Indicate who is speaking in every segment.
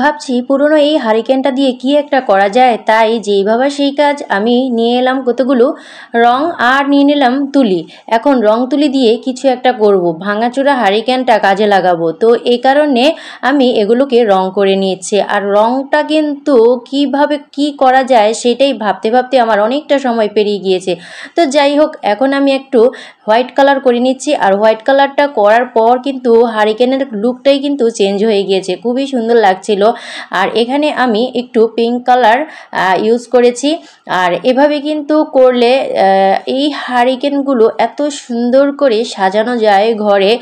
Speaker 1: ভাবছি পুরনো এই হারিকেনটা দিয়ে কি একটা করা যায়, তাই যেই ভাবা সেই কাজ। আমি নিয়ে এলাম কতগুলো রং আর নিয়ে নিলাম তুলি। এখন রং তুলি দিয়ে কিছু একটা করব, ভাঙাচোরা হারিকেনটা কাজে লাগাবো। তো এই কারণে আমি এগুলোকে রং করে নিয়েছি। আর রংটা কিন্তু কিভাবে কি করা যায় সেটাই ভাবতে ভাবতে আমার অনেকটা সময় পেরিয়ে গিয়েছে। তো যাই হোক, এখন আমি একটু হোয়াইট কালার করে নিচ্ছি। আর হোয়াইট কালারটা করার পর কিন্তু হারিকেনের লুকটাই কিন্তু চেঞ্জ হয়ে গিয়েছে, খুবই সুন্দর লাগছিল। আর এখানে আমি একটু পিঙ্ক কালার ইউজ করেছি। আর এভাবে কিন্তু করলে এই হারিকেনগুলো এত সুন্দর করে সাজানো যায় ঘরে।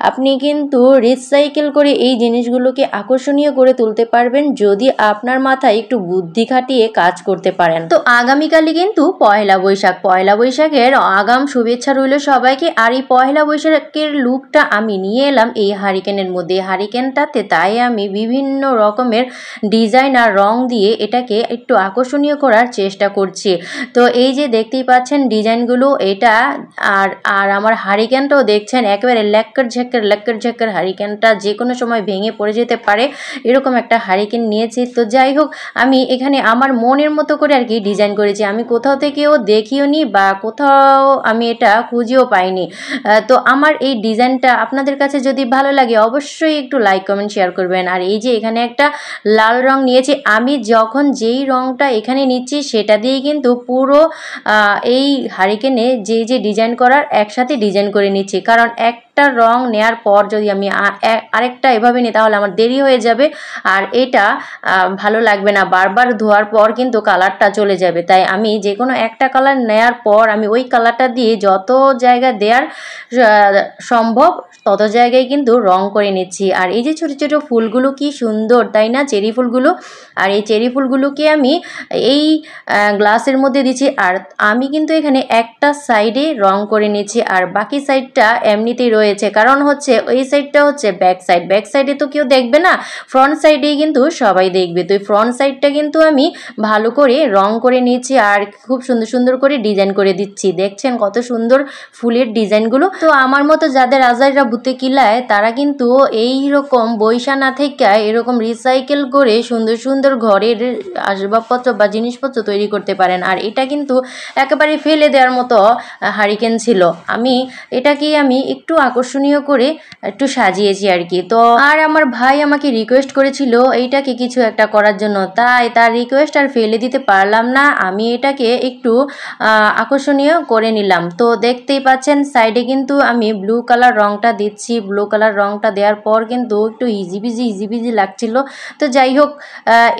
Speaker 1: আপনি কিন্তু রিসাইকেল করে এই জিনিসগুলোকে আকর্ষণীয় করে তুলতে পারবেন যদি আপনার মাথায় একটু বুদ্ধি খাটিয়ে কাজ করতে পারেন। তো আগামীকালই কিন্তু পয়লা বৈশাখ। পয়লা বৈশাখের আগাম শুভেচ্ছা রইল সবাইকে। আর এই পয়লা বৈশাখের লুকটা আমি নিয়ে এলাম এই হারিকেনের মধ্যে। হারিকেনটাতে তাই আমি বিভিন্ন রকমের ডিজাইন আর রং দিয়ে এটাকে একটু আকর্ষণীয় করার চেষ্টা করছি। তো এই যে দেখতেই পাচ্ছেন ডিজাইনগুলো, এটা আর আর আমার হারিকেনটাও দেখছেন একেবারে লেক্কার ঝেক্কার হারিকেনটা যে কোনো সময় ভেঙে পড়ে যেতে পারে, এরকম একটা হারিকেন নিয়েছি। তো যাই হোক, আমি এখানে আমার মনের মতো করে আর কি ডিজাইন করেছি। আমি কোথাও থেকেও দেখিও নি বা কোথাও আমি এটা খুঁজেও পাইনি। তো আমার এই ডিজাইনটা আপনাদের কাছে যদি ভালো লাগে অবশ্যই একটু লাইক কমেন্ট শেয়ার করবেন। আর এই যে এখানে একটা লাল রং নিয়েছি। আমি যখন যেই রংটা এখানে নিচ্ছি সেটা দিয়েই কিন্তু পুরো এই হারিকেনে যে ডিজাইন করার একসাথে ডিজাইন করে নিচ্ছি। কারণ একটা রং নেয়ার পর যদি আমি আরেকটা এভাবে নিই তাহলে আমার দেরি হয়ে যাবে। আর এটা ভালো লাগবে না, বারবার ধোয়ার পর কিন্তু কালারটা চলে যাবে। তাই আমি যে কোনো একটা কালার নেয়ার পর আমি ওই কালারটা দিয়ে যত জায়গা দেওয়ার সম্ভব তত জায়গায় কিন্তু রং করে নিচ্ছি। আর এই যে ছোট ছোট ফুলগুলো কি সুন্দর, তাই না? চেরি ফুলগুলো। আর এই চেরি ফুলগুলোকে আমি এই গ্লাসের মধ্যে দিচ্ছি। আর আমি কিন্তু এখানে একটা সাইডে রং করে নিচ্ছি আর বাকি সাইডটা এমনিতেই রয়েছে। কারণ হচ্ছে ওই সাইডটা হচ্ছে ব্যাক সাইডে তো কেউ দেখবে না, ফ্রন্ট সাইডেই কিন্তু সবাই দেখবে। তো এই ফ্রন্ট সাইডটা কিন্তু আমি ভালো করে রং করে নিচ্ছি আর খুব সুন্দর সুন্দর করে ডিজাইন করে দিচ্ছি। দেখছেন কত সুন্দর ফুলের ডিজাইনগুলো। তো আমার মতো যাদের আজাইরা ভূতে কিলায় তারা কিন্তু এই রকম বৈশা না থেকে এরকম রিসাইকেল করে সুন্দর সুন্দর ঘরের আসবাবপত্র বা জিনিসপত্র তৈরি করতে পারেন। আর এটা কিন্তু একেবারে ফেলে দেওয়ার মতো হারিকেন ছিল। এটাকে আমি একটু আকর্ষণীয় করে একটু সাজিয়েছি আর কি। তো আর আমার ভাই আমাকে রিকোয়েস্ট করেছিল এইটাকে কিছু একটা করার জন্য, তাই তার রিকোয়েস্ট আর ফেলে দিতে পারলাম না। আমি এটাকে একটু আকর্ষণীয় করে নিলাম। তো দেখতেই পাচ্ছেন সাইডে কিন্তু আমি ব্লু কালার রংটা দিচ্ছি। ব্লু কালার রংটা দেওয়ার পর কিন্তু একটু ইজি বিজি লাগছিল। তো যাই হোক,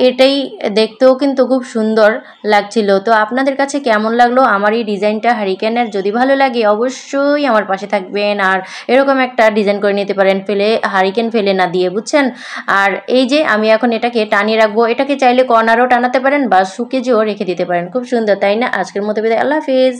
Speaker 1: এটাই দেখতেও কিন্তু খুব সুন্দর লাগছিল। তো আপনাদের কাছে কেমন লাগলো আমার এই ডিজাইনটা হারিকেনের? যদি ভালো লাগে অবশ্যই আমার পাশে থাকবেন আর এরকম একটা ডিজাইন করে নিতে পারেন, হারিকেন ফেলে না দিয়ে, বুঝছেন? আর এই যে আমি এখন এটাকে টানিয়ে রাখবো। এটাকে চাইলে কর্নারও টানাতে পারেন বা শুকেজেও রেখে দিতে পারেন। খুব সুন্দর, তাই না? আজকের মতো বিদায়, আল্লাহ হাফেজ।